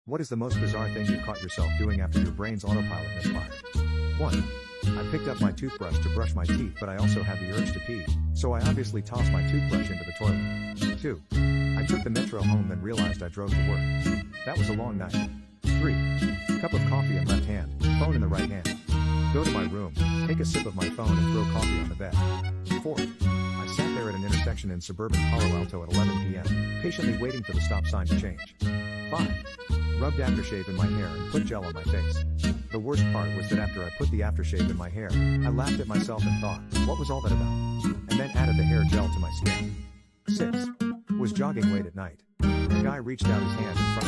What is the most bizarre thing you caught yourself doing after your brain's autopilot misfired? 1. I picked up my toothbrush to brush my teeth, but I also had the urge to pee, so I obviously tossed my toothbrush into the toilet. 2. I took the metro home then realized I drove to work. That was a long night. 3. Cup of coffee in left hand, phone in the right hand. Go to my room, take a sip of my phone and throw coffee on the bed. 4. I sat there at an intersection in suburban Palo Alto at 11 p.m., patiently waiting for the stop sign to change. 5. Rubbed aftershave in my hair and put gel on my face. The worst part was that after I put the aftershave in my hair, I laughed at myself and thought, what was all that about? And then added the hair gel to my skin. 6. Was jogging late at night. A guy reached out his hand in front of me